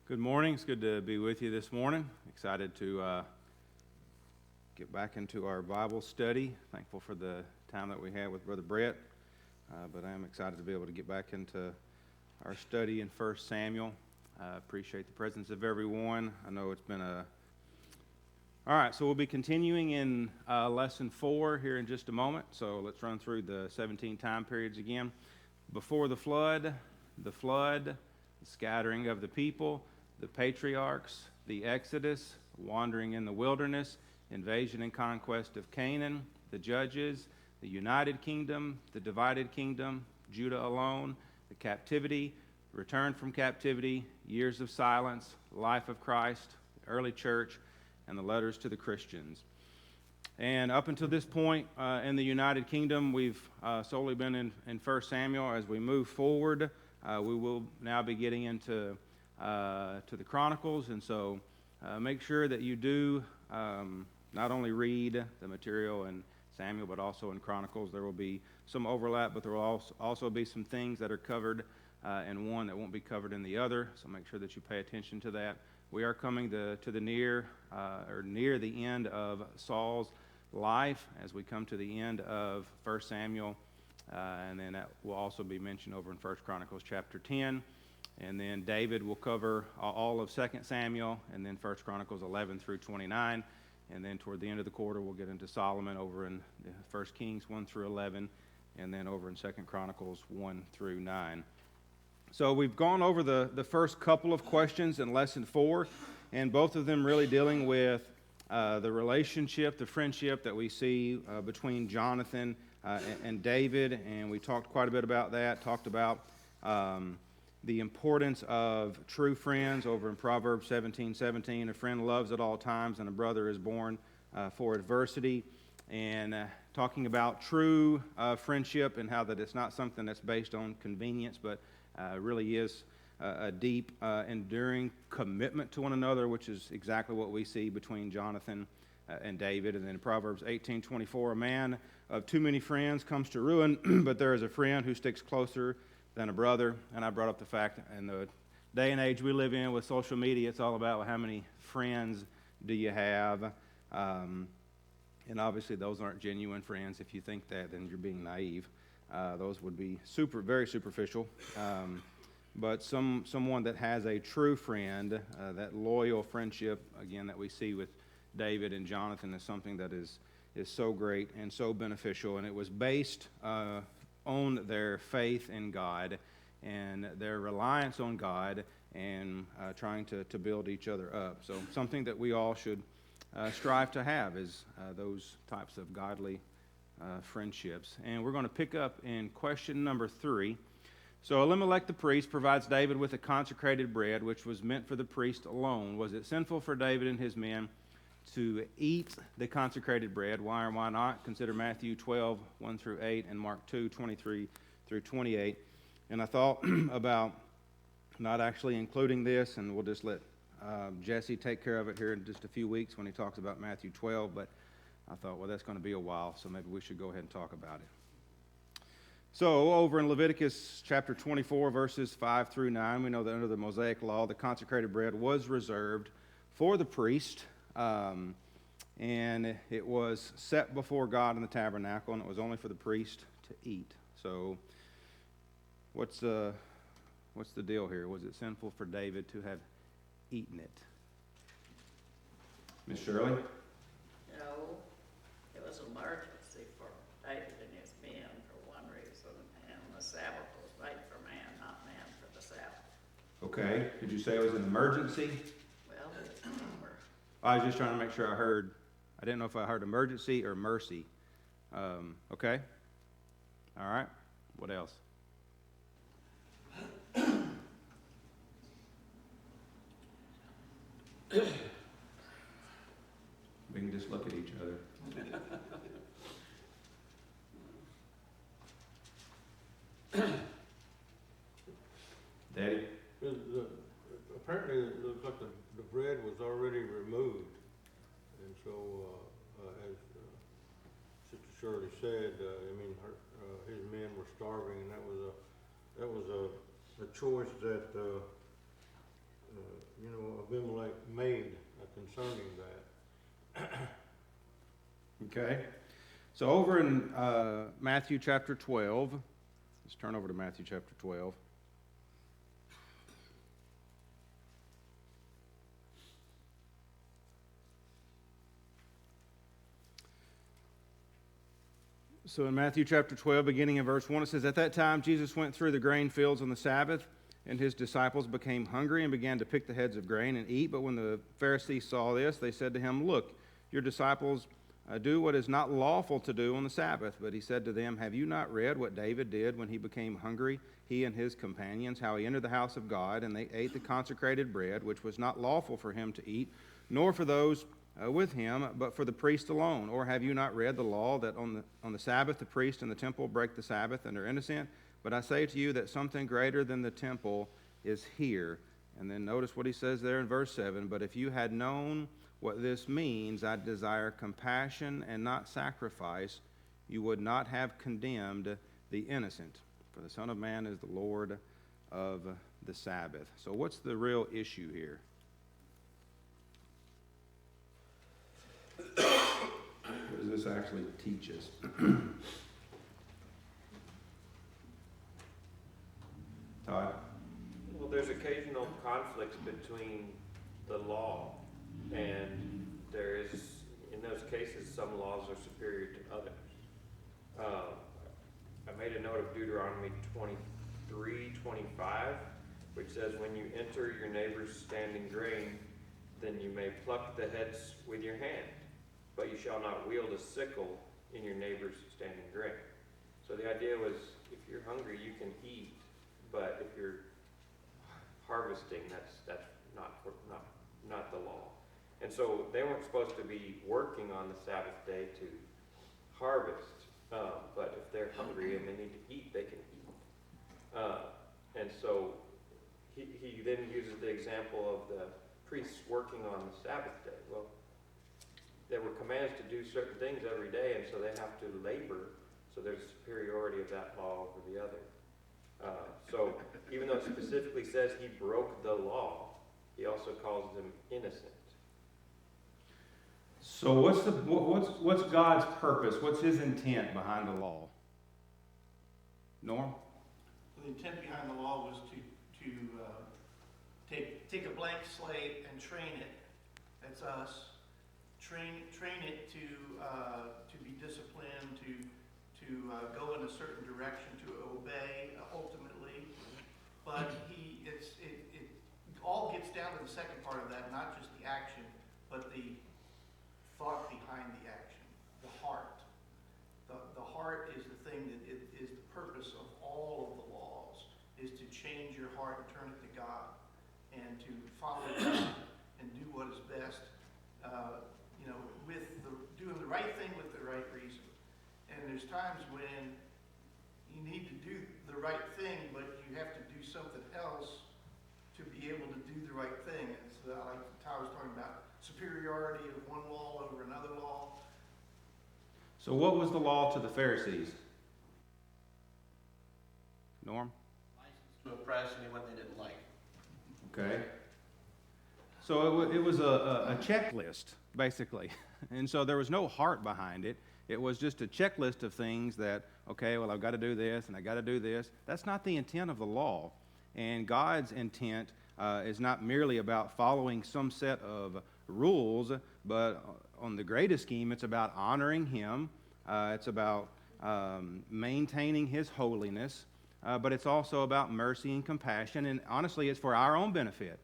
Good morning. It's good to be with you this morning. Excited to get back into our Bible study. Thankful for the time that we had with Brother Brett. But I am excited to be able to get back into our study in 1 Samuel. Appreciate the presence of everyone. I know it's been a... All right, so we'll be continuing in Lesson 4 here in just a moment. So let's run through the 17 time periods again. Before the flood, the scattering of the people, the patriarchs, the Exodus, wandering in the wilderness, invasion and conquest of Canaan, the judges, the united kingdom, the divided kingdom, Judah alone, the captivity, return from captivity, years of silence, life of Christ, the early church, and the letters to the Christians. And up until this point in the United Kingdom, we've solely been in 1 Samuel. As we move forward, we will now be getting into to the Chronicles, and so make sure that you do not only read the material in Samuel, but also in Chronicles. There will be some overlap, but there will also be some things that are covered in one that won't be covered in the other, so make sure that you pay attention to that. We are coming to the near the end of Saul's life as we come to the end of 1 Samuel, and then that will also be mentioned over in 1 Chronicles chapter 10. And then David will cover all of 2 Samuel, and then 1 Chronicles 11 through 29. And then toward the end of the quarter, we'll get into Solomon over in 1 Kings 1 through 11, and then over in 2 Chronicles 1 through 9. So we've gone over the first couple of questions in Lesson 4, and both of them really dealing with the relationship, the friendship that we see between Jonathan and David. And we talked quite a bit about that, talked about the importance of true friends over in Proverbs 17:17. A friend loves at all times, and a brother is born for adversity. And talking about true friendship and how that it's not something that's based on convenience, but really is a deep, enduring commitment to one another, which is exactly what we see between Jonathan and David. And then in Proverbs 18:24, a man of too many friends comes to ruin, but there is a friend who sticks closer than a brother. And I brought up the fact that in the day and age we live in with social media, it's all about how many friends do you have. And obviously those aren't genuine friends. If you think that, then you're being naive. Those would be very superficial. But someone that has a true friend, that loyal friendship, again, that we see with David and Jonathan, is something that is so great and so beneficial. And it was based on their faith in God and their reliance on God, and trying to build each other up. So something that we all should strive to have is those types of godly friendships. And we're going to pick up in question number 3. So Elimelech the priest provides David with a consecrated bread, which was meant for the priest alone. Was it sinful for David and his men to eat the consecrated bread? Why or why not? Consider Matthew 12, 1 through 8, and Mark 2, 23 through 28. And I thought about not actually including this, and we'll just let Jesse take care of it here in just a few weeks when he talks about Matthew 12, but I thought, well, that's going to be a while, so maybe we should go ahead and talk about it. So over in Leviticus chapter 24, verses 5 through 9, we know that under the Mosaic law, the consecrated bread was reserved for the priest, and it was set before God in the tabernacle, and it was only for the priest to eat. So what's the deal here? Was it sinful for David to have eaten it? Miss Shirley? No, it was an emergency for David and his men for one reason, and the Sabbath was made for man, not man for the Sabbath. Okay. Did you say it was an emergency? Well, I was just trying to make sure I heard. I didn't know if I heard emergency or mercy. Okay. All right. What else? We can just look at each other. Daddy? Apparently, it looks like the bread was already removed, and so as Sister Shirley said, his men were starving, and that was a choice that Abimelech made concerning that. Okay. So over in Matthew chapter 12, let's turn over to Matthew chapter 12. So in Matthew chapter 12, beginning in verse 1, it says, "At that time Jesus went through the grain fields on the Sabbath, and his disciples became hungry and began to pick the heads of grain and eat. But when the Pharisees saw this, they said to him, 'Look, your disciples do what is not lawful to do on the Sabbath.' But he said to them, 'Have you not read what David did when he became hungry, he and his companions, how he entered the house of God, and they ate the consecrated bread, which was not lawful for him to eat, nor for those with him, but for the priest alone? Or have you not read the law that on the Sabbath the priest in the temple break the Sabbath and are innocent? But I say to you that something greater than the temple is here.'" And then notice what he says there in verse 7, "But if you had known what this means, I desire compassion and not sacrifice, you would not have condemned the innocent. For the Son of Man is the Lord of the Sabbath." So what's the real issue here? What does this actually teach us? Todd? Well, there's occasional conflicts between the law, and there is, in those cases, some laws are superior to others. I made a note of Deuteronomy 23:25, which says, "When you enter your neighbor's standing grain, then you may pluck the heads with your hand, but you shall not wield a sickle in your neighbor's standing grain." So the idea was, if you're hungry, you can eat, but if you're harvesting, that's not the law. And so they weren't supposed to be working on the Sabbath day to harvest, but if they're hungry and they need to eat, they can eat. And so he then uses the example of the priests working on the Sabbath day. Well, they were commanded to do certain things every day, and so they have to labor, so there's superiority of that law over the other. So even though it specifically says he broke the law, he also calls them innocent. So what's God's purpose? What's his intent behind the law? Norm? The intent behind the law was to take a blank slate and train it. That's us. Train it to be disciplined, to go in a certain direction, to obey ultimately. But it all gets down to the second part of that, not just the action, but the thought behind the action, the heart. The heart is the thing that is the purpose of all of the laws, is to change your heart and turn it to God, and to follow God and do what is best, with doing the right thing with the right reason. And there's times when you need to do the right thing, but you have to do something else to be able to do the right thing. And it's like Ty was talking about, superiority of one law over another law. So what was the law to the Pharisees? Norm? License to oppress anyone they didn't like. Okay. So it was a checklist, basically. And so there was no heart behind it. It was just a checklist of things that, okay, well, I've got to do this and I got to do this. That's not the intent of the law. And God's intent is not merely about following some set of rules, but on the greatest scheme, it's about honoring Him. It's about maintaining His holiness. But it's also about mercy and compassion. And honestly, it's for our own benefit.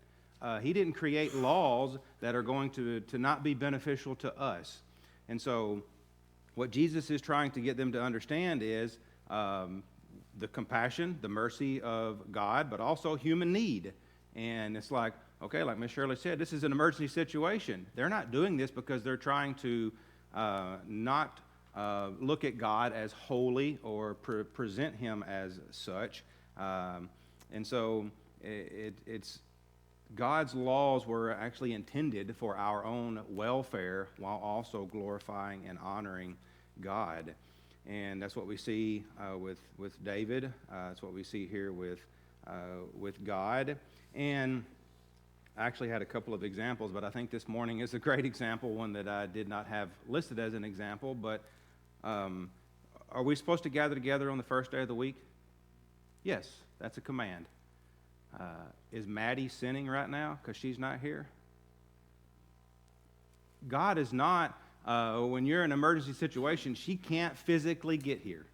He didn't create laws that are going to not be beneficial to us. And so what Jesus is trying to get them to understand is the compassion, the mercy of God, but also human need. And it's like, okay, like Ms. Shirley said, this is an emergency situation. They're not doing this because they're trying to not look at God as holy or present Him as such. And so it's God's laws were actually intended for our own welfare while also glorifying and honoring God. And that's what we see with David. That's what we see here with God. And actually had a couple of examples, but I think this morning is a great example, one that I did not have listed as an example. But are we supposed to gather together on the first day of the week? Yes, that's a command. Is Maddie sinning right now because she's not here? God is not, when you're in an emergency situation, she can't physically get here.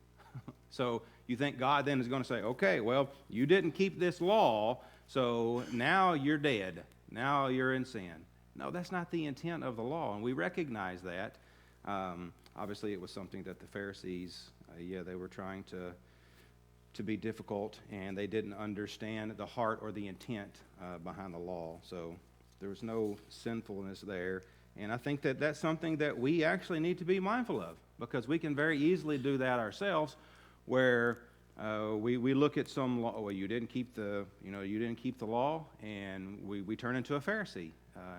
So you think God then is going to say, okay, well, you didn't keep this law, so now you're dead. Now you're in sin. No, that's not the intent of the law, and we recognize that. Obviously, it was something that the Pharisees, they were trying to be difficult, and they didn't understand the heart or the intent behind the law. So there was no sinfulness there. And I think that that's something that we actually need to be mindful of, because we can very easily do that ourselves, where we look at some law. Well, you didn't keep the law, and we turn into a Pharisee,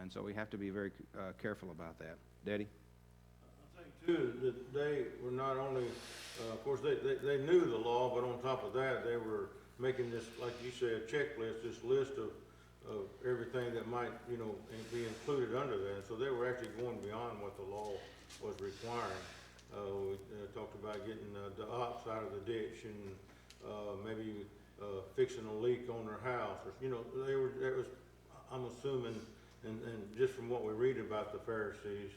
and so we have to be very careful about that. Daddy? I think too that they were not only, of course, they knew the law, but on top of that, they were making this, like you said, checklist, this list of everything that might, be included under that. So they were actually going beyond what the law was requiring. We talked about getting the ox out of the ditch and maybe fixing a leak on their house. Or, I'm assuming, and just from what we read about the Pharisees,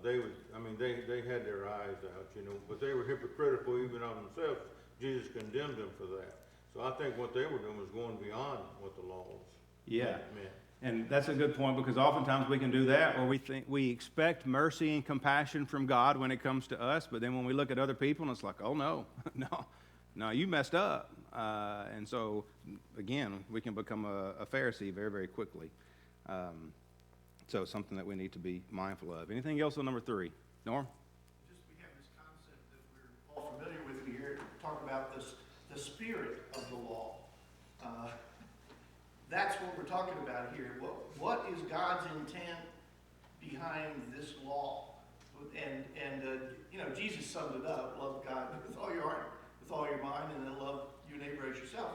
they had their eyes out, but they were hypocritical even of themselves. Jesus condemned them for that. So I think what they were doing was going beyond what the law was. Yeah. Meant. And that's a good point, because oftentimes we can do that, or we expect mercy and compassion from God when it comes to us, but then when we look at other people, and it's like, oh no, no, you messed up. And so, again, we can become a Pharisee very, very quickly. So something that we need to be mindful of. Anything else on number 3? Norm? Just we have this concept that we're all familiar with. We hear talk about this, the spirit of the law. That's what we're talking about here. What is God's intent behind this law? And Jesus summed it up: love God with all your heart, with all your mind, and then love your neighbor as yourself.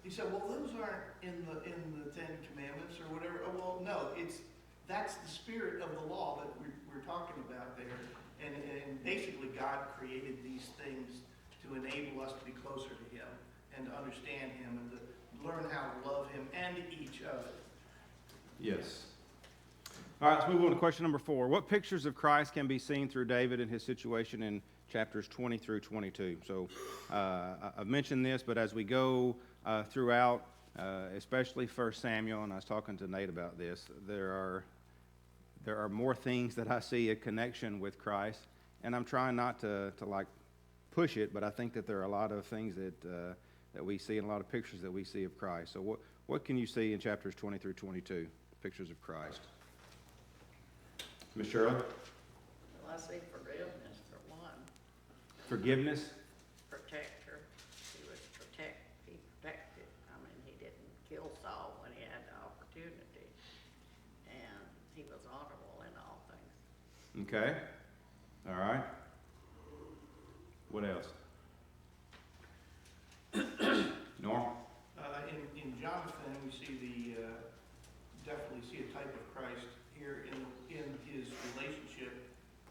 He said, well, those aren't in the 10 Commandments or whatever. Oh, well, no, that's the spirit of the law that we're talking about there. And basically, God created these things to enable us to be closer to Him and to understand Him and to learn how to love Him and each other. Yes. All right, let's move on to question number 4. What pictures of Christ can be seen through David and his situation in chapters 20 through 22? So I've mentioned this, but as we go throughout, especially 1 Samuel, and I was talking to Nate about this, there are more things that I see a connection with Christ, and I'm trying not to push it, but I think that there are a lot of things that we see and a lot of pictures that we see of Christ. So what can you see in chapters 20 through 22, pictures of Christ? Ms. Shirley? Well, I see forgiveness for one, Forgiveness? protector. He would be protected. I mean, he didn't kill Saul when he had the opportunity, and he was honorable in all things. Okay. All right. What else? Norm? In Jonathan, we see definitely see a type of Christ here in his relationship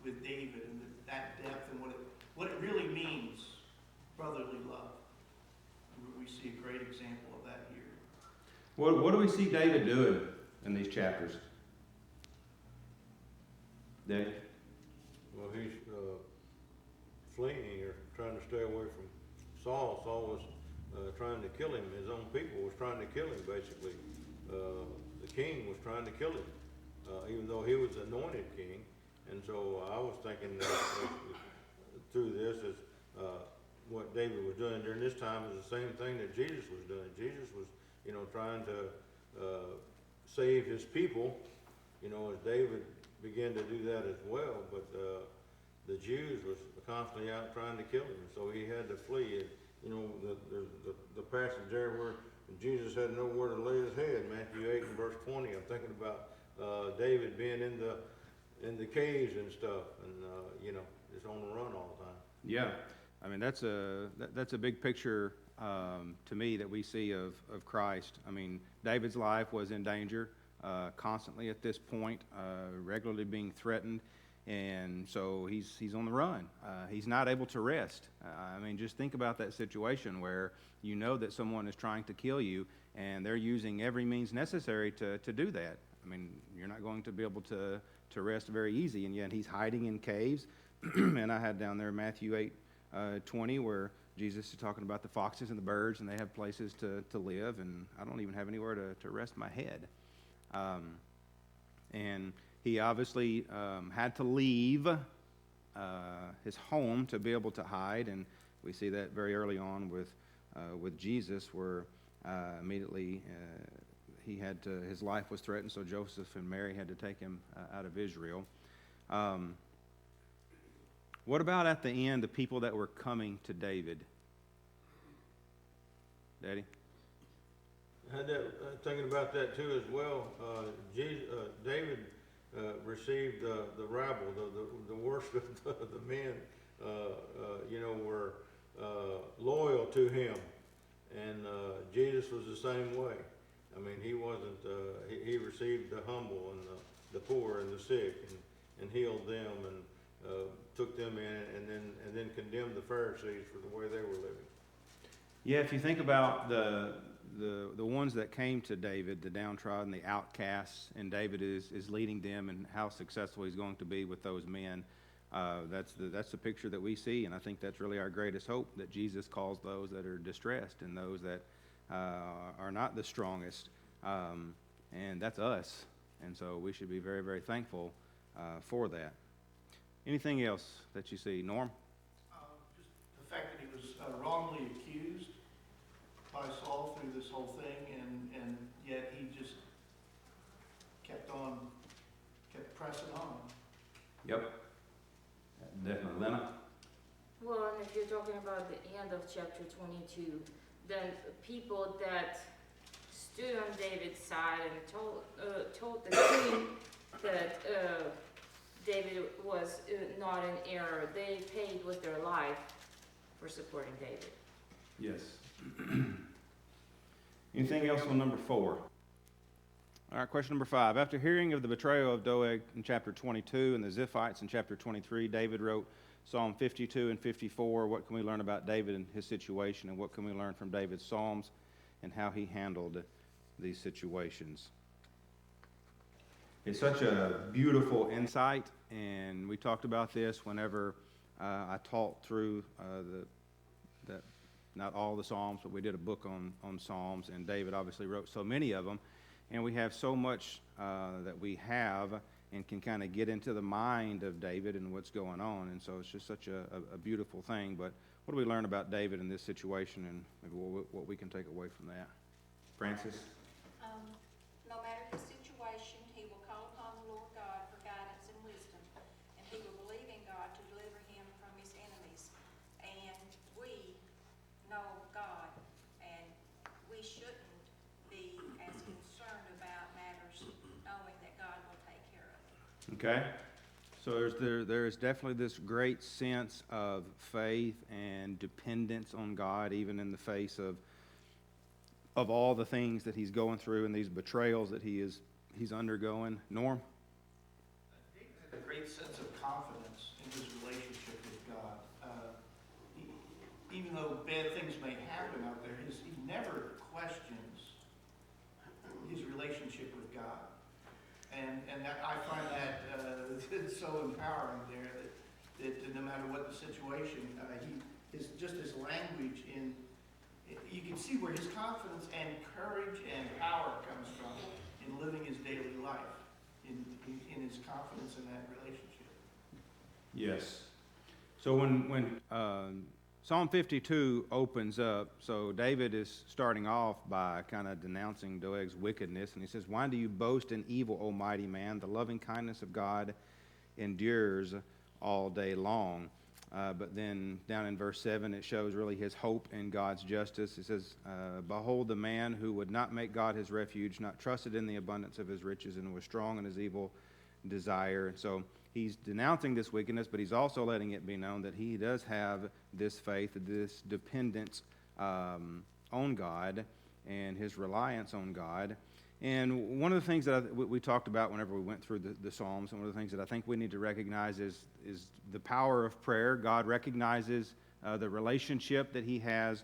with David, and that depth and what it really means, brotherly love. We see a great example of that here. What do we see David doing in these chapters? Dave? Well, he's fleeing or trying to stay away from Saul. Saul was trying to kill him. His own people was trying to kill him, basically. The king was trying to kill him, even though he was anointed king. And so I was thinking through this is what David was doing during this time is the same thing that Jesus was doing. Jesus was, trying to save his people, as David began to do that as well. But the Jews was constantly out trying to kill him, so he had to flee. The passage there where Jesus had nowhere to lay his head, Matthew 8 and verse 20. I'm thinking about David being in the caves and stuff, and just on the run all the time. Yeah, I mean that's a big picture to me that we see of Christ. I mean, David's life was in danger. constantly at this point, regularly being threatened. And so he's on the run. He's not able to rest. I mean, just think about that situation where you know that someone is trying to kill you, and they're using every means necessary to do that. I mean, you're not going to be able to rest very easy, and yet he's hiding in caves. And I had down there Matthew 8:20, where Jesus is talking about the foxes and the birds, and they have places to live, and I don't even have anywhere to rest my head. And he obviously had to leave his home to be able to hide, and we see that very early on with Jesus, where immediately his life was threatened, so Joseph and Mary had to take him out of Israel. What about at the end, the people that were coming to David? Daddy? I had that, thinking about that too as well. David received the rabble, the worst of the men, were loyal to him. And Jesus was the same way. I mean, he wasn't, he received the humble and the poor and the sick and healed them and took them in and then condemned the Pharisees for the way they were living. Yeah, if you think about the ones that came to David, the downtrodden, the outcasts, and David is leading them, and how successful he's going to be with those men. That's the picture that we see, and I think that's really our greatest hope, that Jesus calls those that are distressed and those that are not the strongest, and that's us. And so we should be very, very thankful for that. Anything else that you see, Norm? Just the fact that he was wrongly accused by Saul through this whole thing, and yet he just kept pressing on. Yep. Definitely. Lena? Well, and if you're talking about the end of chapter 22, then people that stood on David's side and told the king that David was not in error, they paid with their life for supporting David. Yes. Anything else on number 4? All right, question number 5. After hearing of the betrayal of Doeg in chapter 22 and the Ziphites in chapter 23, David wrote Psalm 52 and 54. What can we learn about David and his situation, and what can we learn from David's Psalms and how he handled these situations? It's such a beautiful insight, and we talked about this whenever I taught through not all the Psalms, but we did a book on Psalms, and David obviously wrote so many of them. And we have so much that we have and can kind of get into the mind of David and what's going on. And so it's just such a beautiful thing. But what do we learn about David in this situation, and maybe what we can take away from that? Francis? No matter the situation, he will call upon the Lord God for guidance and wisdom, and he will believe in God to deliver him from his enemies. And we know God, and we shouldn't be as concerned about matters knowing that God will take care of it. Okay. So there is definitely this great sense of faith and dependence on God, even in the face of all the things that he's going through and these betrayals that he's undergoing. Norm? David had a great sense of confidence in his relationship with God. Even though bad things may happen out there, he never questions his relationship with God. And I find that so empowering there, that no matter what the situation, his language you can see where his confidence and courage and power comes from in living his daily life, in his confidence in that relationship. Yes. So when Psalm 52 opens up, so David is starting off by kind of denouncing Doeg's wickedness, and he says, "Why do you boast in evil, O mighty man? The loving kindness of God endures all day long." But then down in verse 7, it shows really his hope in God's justice. It says, "Behold the man who would not make God his refuge, not trusted in the abundance of his riches, and was strong in his evil desire." And so he's denouncing this wickedness, but he's also letting it be known that he does have this faith, this dependence on God, and his reliance on God. And one of the things that we talked about whenever we went through the Psalms, and one of the things that I think we need to recognize is the power of prayer. God recognizes the relationship that he has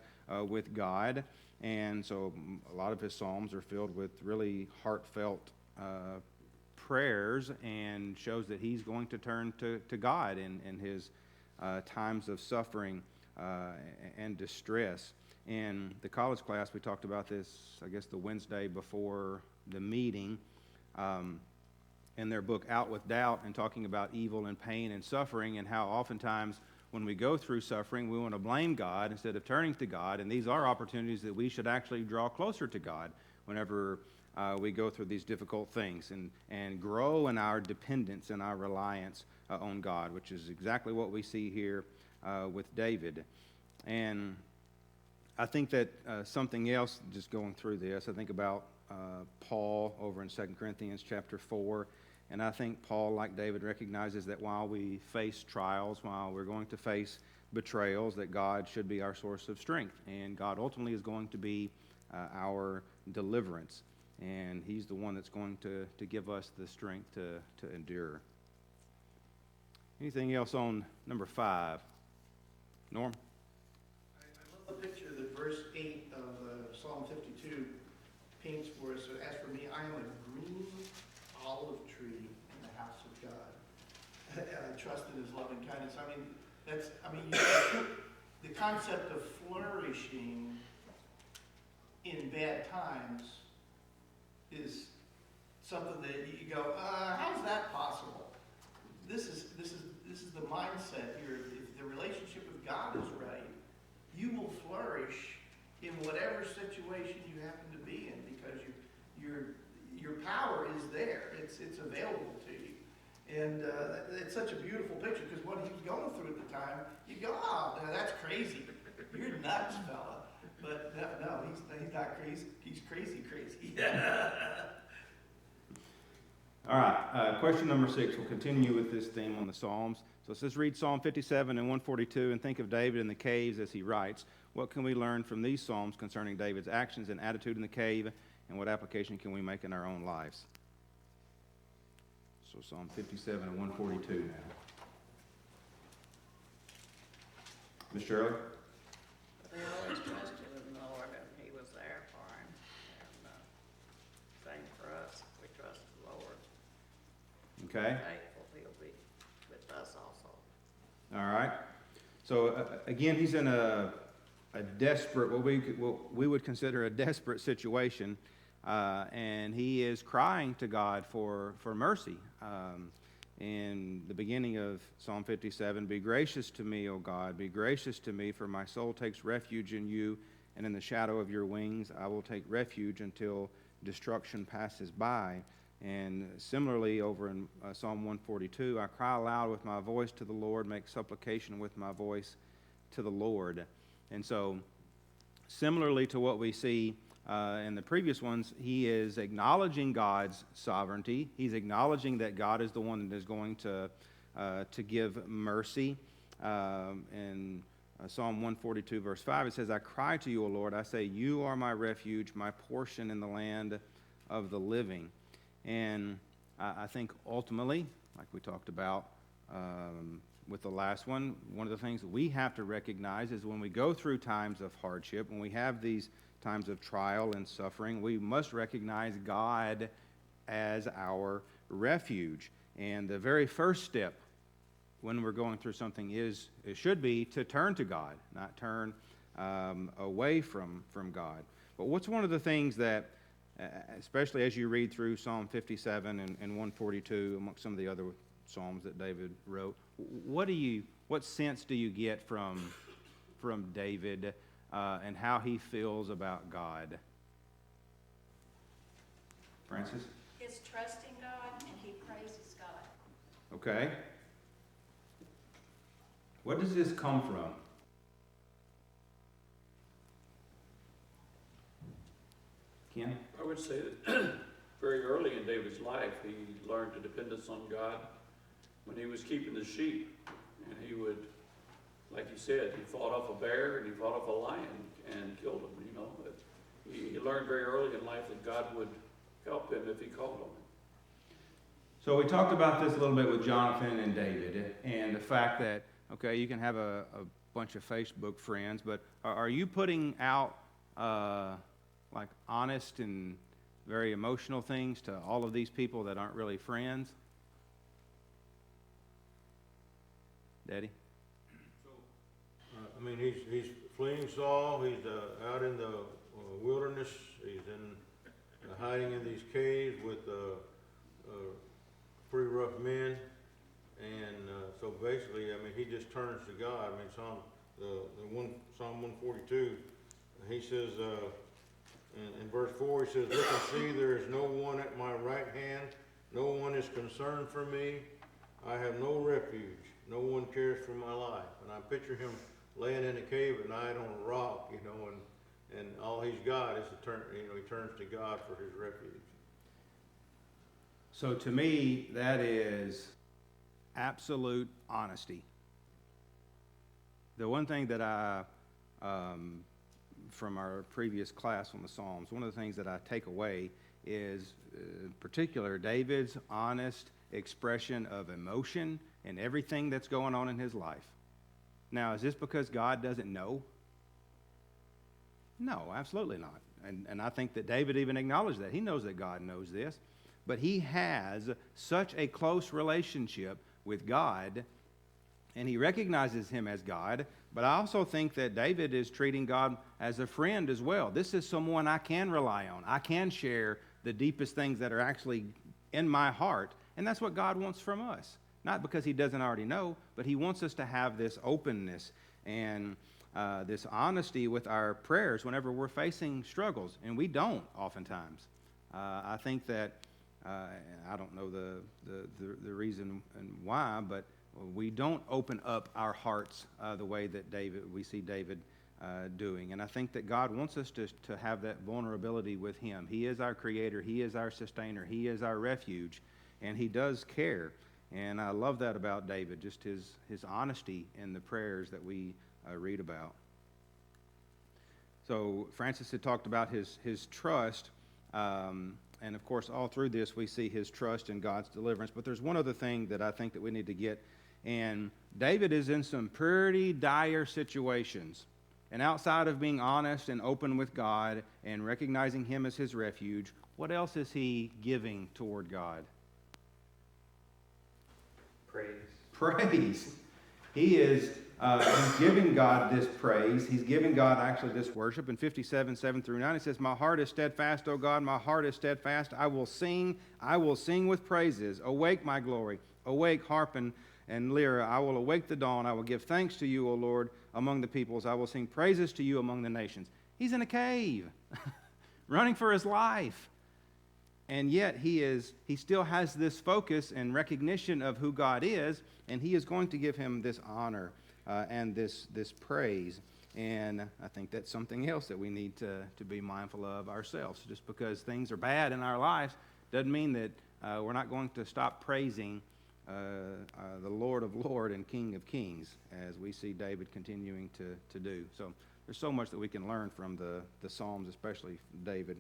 with God. And so a lot of his Psalms are filled with really heartfelt prayers, and shows that he's going to turn to God in his times of suffering and distress. In the college class, we talked about this, I guess, the Wednesday before the meeting, in their book Out with Doubt, and talking about evil and pain and suffering, and how oftentimes when we go through suffering, we want to blame God instead of turning to God. And these are opportunities that we should actually draw closer to God whenever we go through these difficult things, and grow in our dependence and our reliance on God, which is exactly what we see here with David. And I think that something else, just going through this, I think about Paul over in 2 Corinthians chapter 4. And I think Paul, like David, recognizes that while we face trials, while we're going to face betrayals, that God should be our source of strength. And God ultimately is going to be our deliverance. And he's the one that's going to give us the strength to endure. Anything else on number 5? Norm? I love the picture that verse 8 of Psalm 52 paints for us. So, as for me, I am a green olive tree in the house of God. I trust in his loving kindness. The concept of flourishing in bad times is something that you go, how's that possible? This is the mindset here. If the relationship with God is right, you will flourish in whatever situation you happen to be in, because your power is there. It's available to you. And it's such a beautiful picture, because what he was going through at the time, you go, oh, now that's crazy. You're nuts, fella. But no, he's not crazy. He's crazy. All right, question number 6. We'll continue with this theme on the Psalms. So it says, read Psalm 57 and 142 and think of David in the caves as he writes. What can we learn from these Psalms concerning David's actions and attitude in the cave, and what application can we make in our own lives? So Psalm 57 and 142 now. Ms. Shirley? They always trusted in the Lord, and he was there for him. And same for us. We trust the Lord. Okay. Faithful, he'll be with us also. All right. So again, he's in a desperate, what we would consider a desperate situation, and he is crying to God for mercy. In the beginning of Psalm 57, be gracious to me, O God, be gracious to me, for my soul takes refuge in you, and in the shadow of your wings I will take refuge until destruction passes by. And similarly, over in Psalm 142, I cry aloud with my voice to the Lord, make supplication with my voice to the Lord. And so, similarly to what we see in the previous ones, he is acknowledging God's sovereignty. He's acknowledging that God is the one that is going to give mercy. In Psalm 142, verse 5, it says, I cry to you, O Lord. I say, you are my refuge, my portion in the land of the living. And I think ultimately, like we talked about with the last one of the things that we have to recognize is when we go through times of hardship, when we have these times of trial and suffering, we must recognize God as our refuge. And the very first step when we're going through something it should be to turn to God, not turn away from God. But what's one of the things that, especially as you read through Psalm 57 and 142, amongst some of the other Psalms that David wrote, what sense do you get from David and how he feels about God? Francis? His trust in God, and he praises God. Okay. What does this come from? Ken? I would say that very early in David's life, he learned to dependence on God when he was keeping the sheep. And he would, like you said, he fought off a bear and he fought off a lion and killed him, you know. But he learned very early in life that God would help him if he called on him. So we talked about this a little bit with Jonathan and David, and the fact that, okay, you can have a bunch of Facebook friends, but are you putting out like honest and very emotional things to all of these people that aren't really friends? Daddy? I mean, he's fleeing Saul, he's out in the wilderness, he's hiding in these caves with pretty rough men, and so basically, I mean, he just turns to God. I mean, Psalm 142, he says, in verse 4, he says, "Look and see, there is no one at my right hand, no one is concerned for me, I have no refuge, no one cares for my life." And I picture him laying in a cave at night on a rock, and all he's got is he turns to God for his refuge. So to me, that is absolute honesty. The one thing that I, from our previous class on the Psalms, one of the things that I take away is, in particular, David's honest expression of emotion and everything that's going on in his life. Now, is this because God doesn't know? No, absolutely not. And I think that David even acknowledged that. He knows that God knows this. But he has such a close relationship with God, and he recognizes him as God. But I also think that David is treating God as a friend as well. This is someone I can rely on. I can share the deepest things that are actually in my heart. And that's what God wants from us. Not because he doesn't already know, but he wants us to have this openness and this honesty with our prayers whenever we're facing struggles. And we don't oftentimes. I think that I don't know the reason and why, but we don't open up our hearts the way that we see David doing. And I think that God wants us to have that vulnerability with him. He is our creator. He is our sustainer. He is our refuge. And he does care. And I love that about David, just his honesty in the prayers that we read about. So Francis had talked about his trust. And of course, all through this, we see his trust in God's deliverance. But there's one other thing that I think that we need to get. And David is in some pretty dire situations. And outside of being honest and open with God and recognizing him as his refuge, what else is he giving toward God? Praise. He is he's giving God this praise. He's giving God actually this worship. In 57, 7 through 9, it says, "My heart is steadfast, O God, my heart is steadfast. I will sing with praises. Awake, my glory. Awake, harp and lyre. I will awake the dawn. I will give thanks to you, O Lord, among the peoples. I will sing praises to you among the nations." He's in a cave, running for his life. And yet he still has this focus and recognition of who God is, and he is going to give him this honor and this praise. And I think that's something else that we need to be mindful of ourselves. Just because things are bad in our lives doesn't mean that we're not going to stop praising the Lord of Lords and King of Kings, as we see David continuing to do. So there's so much that we can learn from the Psalms, especially David.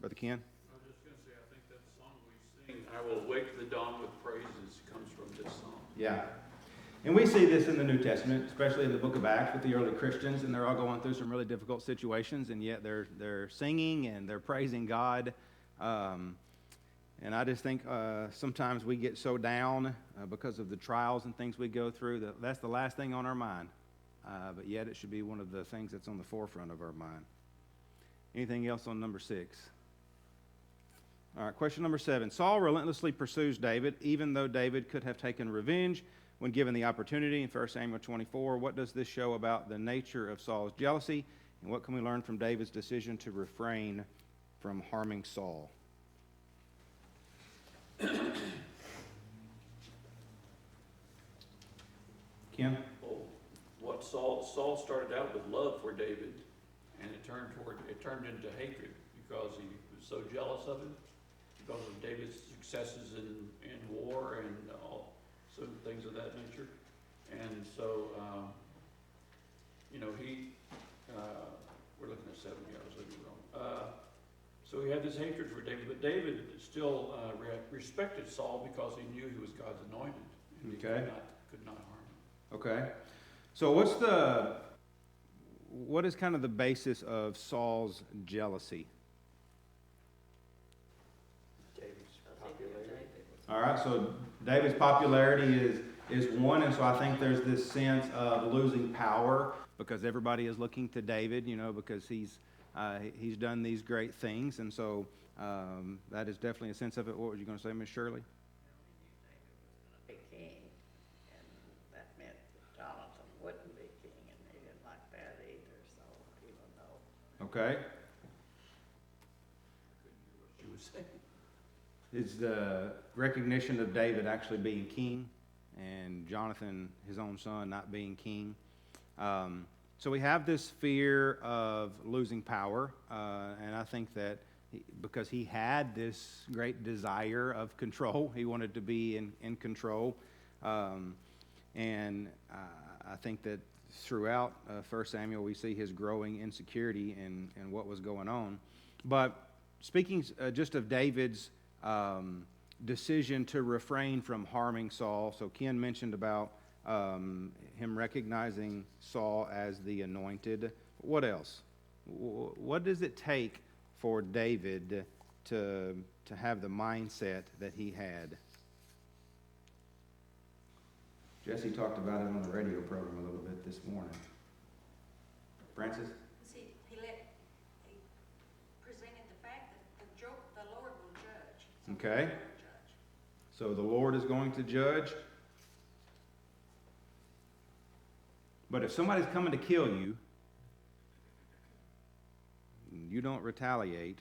Brother Ken? I was just going to say, I think that song we sing, "I will wake the dawn with praises," comes from this song. Yeah. And we see this in the New Testament, especially in the book of Acts with the early Christians, and they're all going through some really difficult situations, and yet they're singing and they're praising God. And I just think sometimes we get so down because of the trials and things we go through that's the last thing on our mind. But yet it should be one of the things that's on the forefront of our mind. Anything else on number 6? All right, question number 7. Saul relentlessly pursues David, even though David could have taken revenge when given the opportunity. In 1 Samuel 24, what does this show about the nature of Saul's jealousy, and what can we learn from David's decision to refrain from harming Saul? Kim? Well, what Saul started out with love for David, and it turned into hatred because he was so jealous of him, because of David's successes in war and all some things of that nature. And so, we're looking at 7 here, I was looking wrong. So he had this hatred for David, but David still respected Saul because he knew he was God's anointed. And he Okay. could not harm him. Okay. So what is kind of the basis of Saul's jealousy? David's I think popularity. David was- All right, so David's popularity is one, and so I think there's this sense of losing power because everybody is looking to David, because he's done these great things, and so that is definitely a sense of it. What were you going to say, Miss Shirley? Be king, and that meant that Jonathan wouldn't be king, and he didn't like that either, so even though. Okay. She was saying. Is the recognition of David actually being king and Jonathan, his own son, not being king. So we have this fear of losing power, and I think that because he had this great desire of control, he wanted to be in control. And I think that throughout 1 Samuel we see his growing insecurity in what was going on. But speaking just of David's decision to refrain from harming Saul. So Ken mentioned about him recognizing Saul as the anointed. What else? What does it take for David to have the mindset that he had? Jesse talked about it on the radio program a little bit this morning. Francis? See, he presented the fact that the Lord will judge. So Okay. the Lord will judge. So the Lord is going to judge. But if somebody's coming to kill you, you don't retaliate.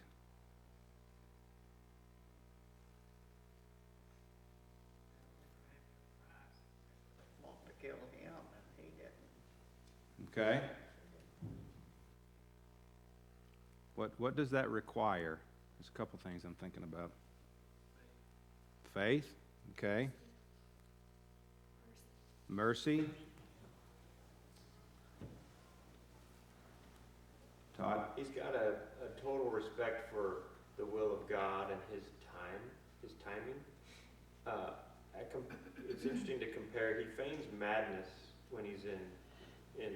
Wanted to kill him, and he didn't. Okay? What does that require? There's a couple things I'm thinking about. Faith, okay. Mercy. Todd? He's got a total respect for the will of God and his timing. It's interesting to compare. He feigns madness when he's in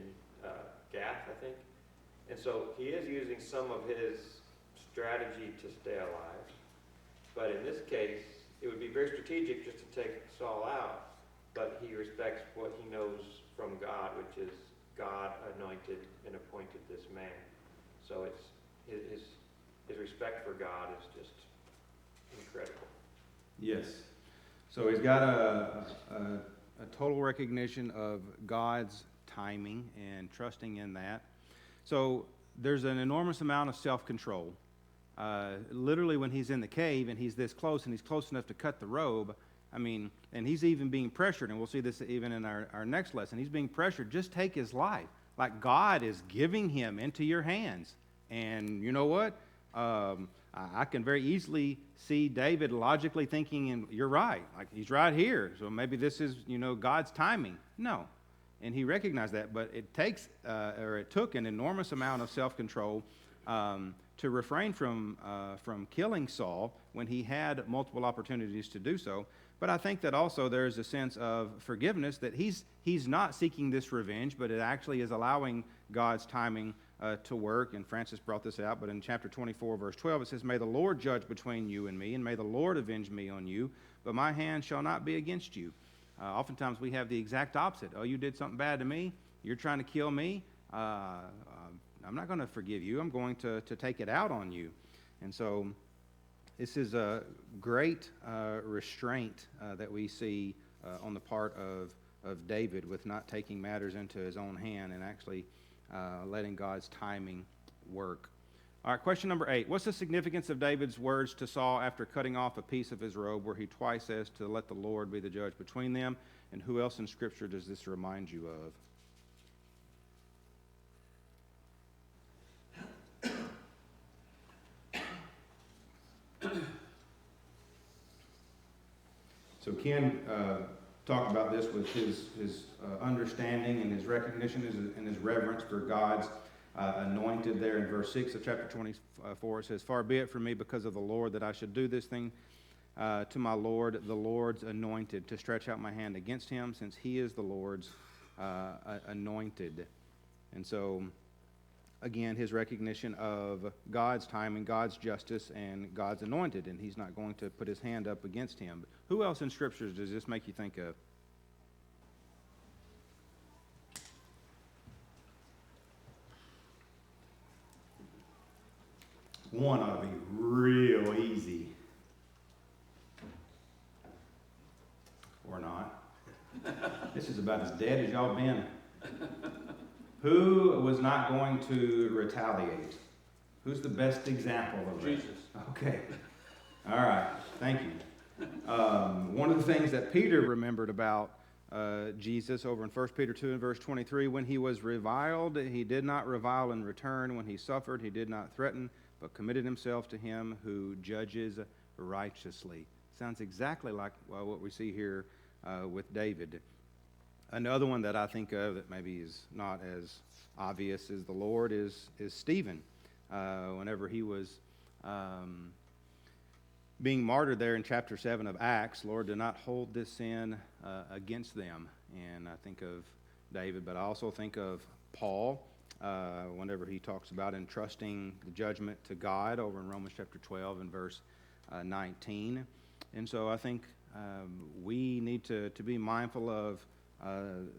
Gath, I think. And so he is using some of his strategy to stay alive. But in this case, it would be very strategic just to take Saul out, but he respects what he knows from God, which is God anointed and appointed this man. So it's his respect for God is just incredible. Yes. So he's got a total recognition of God's timing and trusting in that. So there's an enormous amount of self-control. Literally when he's in the cave and he's this close and he's close enough to cut the robe, and he's even being pressured, and we'll see this even in our next lesson. He's being pressured, just take his life. Like God is giving him into your hands. And you know what? I can very easily see David logically thinking, and you're right, like he's right here, so maybe this is, God's timing. No. And he recognized that, but it took an enormous amount of self-control to refrain from killing Saul when he had multiple opportunities to do so. But I think that also there's a sense of forgiveness, that he's not seeking this revenge, but it actually is allowing God's timing to work. And Francis brought this out, but in chapter 24, verse 12, it says, "May the Lord judge between you and me, and may the Lord avenge me on you, but my hand shall not be against you." Oftentimes we have the exact opposite. Oh, you did something bad to me? You're trying to kill me? I'm not going to forgive you. I'm going to take it out on you. And so this is a great restraint that we see on the part of David, with not taking matters into his own hand and actually letting God's timing work. All right, question number 8. What's the significance of David's words to Saul after cutting off a piece of his robe, where he twice says to let the Lord be the judge between them? And who else in Scripture does this remind you of? So Ken talked about this with his understanding and his recognition and his reverence for God's anointed there in verse 6 of chapter 24. It says, "Far be it from me because of the Lord that I should do this thing to my Lord, the Lord's anointed, to stretch out my hand against him, since he is the Lord's anointed." And so, again, his recognition of God's time and God's justice and God's anointed, and he's not going to put his hand up against him. But who else in Scriptures does this make you think of? One ought to be real easy. Or not. This is about as dead as y'all been. Who was not going to retaliate? Who's the best example of that? Jesus. Okay. All right. Thank you. One of the things that Peter remembered about Jesus over in 1 Peter 2 and verse 23, when he was reviled, he did not revile in return. When he suffered, he did not threaten, but committed himself to him who judges righteously. Sounds exactly like what we see here with David. Another one that I think of that maybe is not as obvious as the Lord is Stephen. Whenever he was being martyred there in chapter 7 of Acts, Lord did not hold this sin against them. And I think of David, but I also think of Paul, whenever he talks about entrusting the judgment to God over in Romans chapter 12 and verse 19. And so I think we need to be mindful of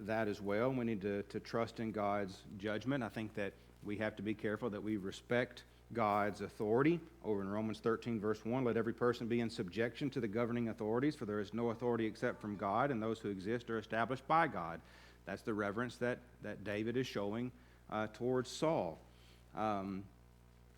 that as well. We need to trust in God's judgment. I think that we have to be careful that we respect God's authority. Over in Romans 13 verse 1, "Let every person be in subjection to the governing authorities, for there is no authority except from God, and those who exist are established by God." That's the reverence that David is showing towards Saul. And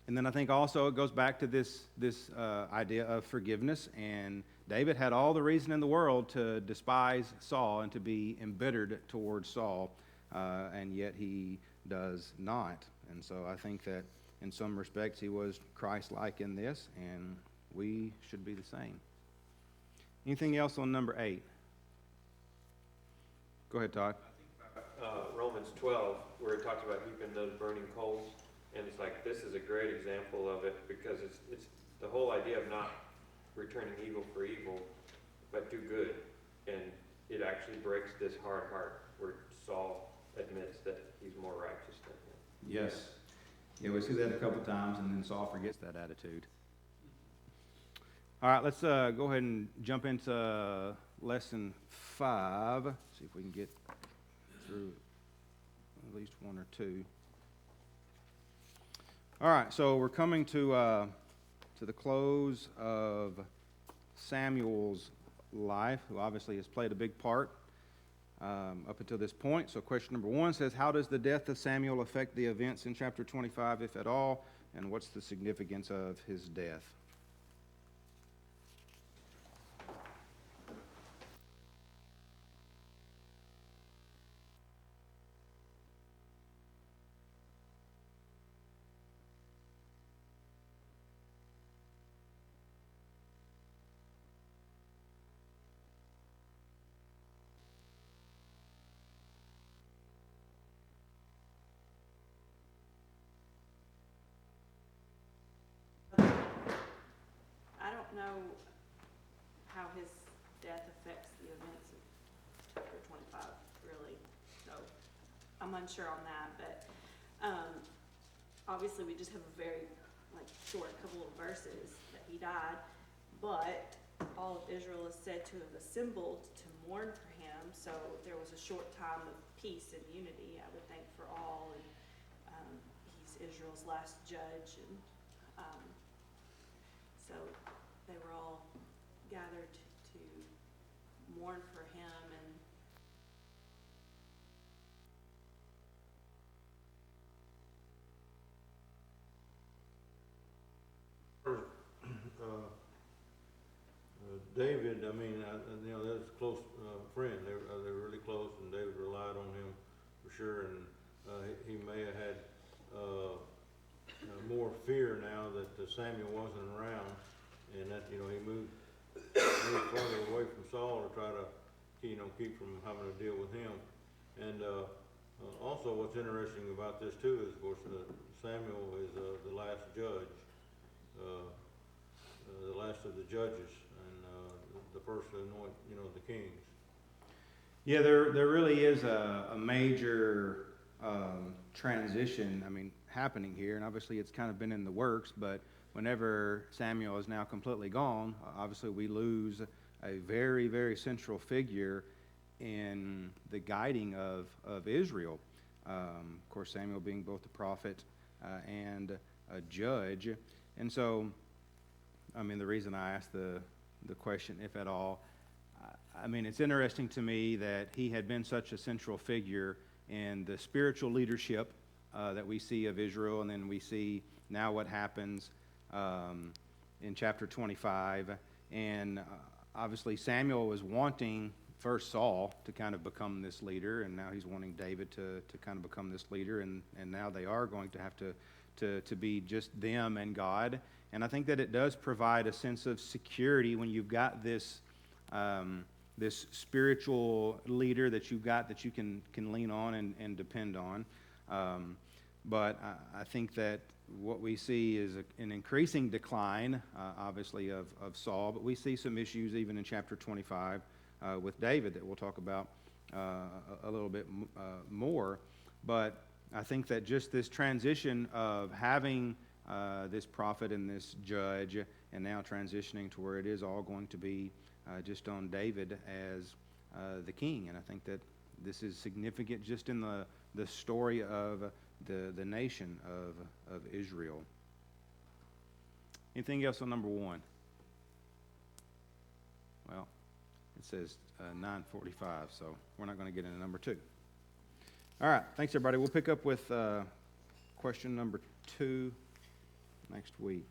then I think also it goes back to this idea of forgiveness. And David had all the reason in the world to despise Saul and to be embittered towards Saul, and yet he does not. And so I think that in some respects he was Christ-like in this, and we should be the same. Anything else on number 8? Go ahead, Todd. Romans 12, where it talks about heaping those burning coals, and it's like, this is a great example of it, because it's the whole idea of not returning evil for evil, but do good. And it actually breaks this hard heart where Saul admits that he's more righteous than him. Yes. Yeah, we see that a couple times, and then Saul forgets that attitude. All right, let's go ahead and jump into lesson 5. See if we can get through at least one or two. All right, so we're coming to the close of Samuel's life, who obviously has played a big part up until this point. So question number 1 says, how does the death of Samuel affect the events in chapter 25, if at all, and what's the significance of his death? I don't know how his death affects the events of chapter 25, really, so I'm unsure on that, but obviously we just have a very short couple of verses that he died, but all of Israel is said to have assembled to mourn for him, so there was a short time of peace and unity, I would think, for all, and he's Israel's last judge, and so they were all gathered to mourn for him, and David, I mean, that was a close friend. They were really close, and David relied on him for sure. And he may have had more fear now that Samuel wasn't around, and that he moved farther away from Saul to try to keep from having to deal with him. And Also, what's interesting about this too is, of course, Samuel is the last judge, the last of the judges, and the first to anoint, the kings. Yeah, there really is a major transition, happening here, and obviously it's kind of been in the works, but whenever Samuel is now completely gone, obviously we lose a very, very central figure in the guiding of Israel. Of course, Samuel being both a prophet and a judge. And so, the reason I asked the question, if at all, it's interesting to me that he had been such a central figure in the spiritual leadership that we see of Israel, and then we see now what happens in chapter 25. And obviously Samuel was wanting first Saul to kind of become this leader, and now he's wanting David to kind of become this leader, and now they are going to have to be just them and God. And I think that it does provide a sense of security when you've got this this spiritual leader that you've got that you can lean on and depend on. But I think that what we see is an increasing decline, obviously, of Saul, but we see some issues even in chapter 25 with David that we'll talk about a little bit more. But I think that just this transition of having this prophet and this judge, and now transitioning to where it is all going to be just on David as the king. And I think that this is significant just in the story of the nation of Israel. Anything else on number 1? Well, it says 9:45, so we're not going to get into number 2. All right, thanks everybody. We'll pick up with question number 2 next week.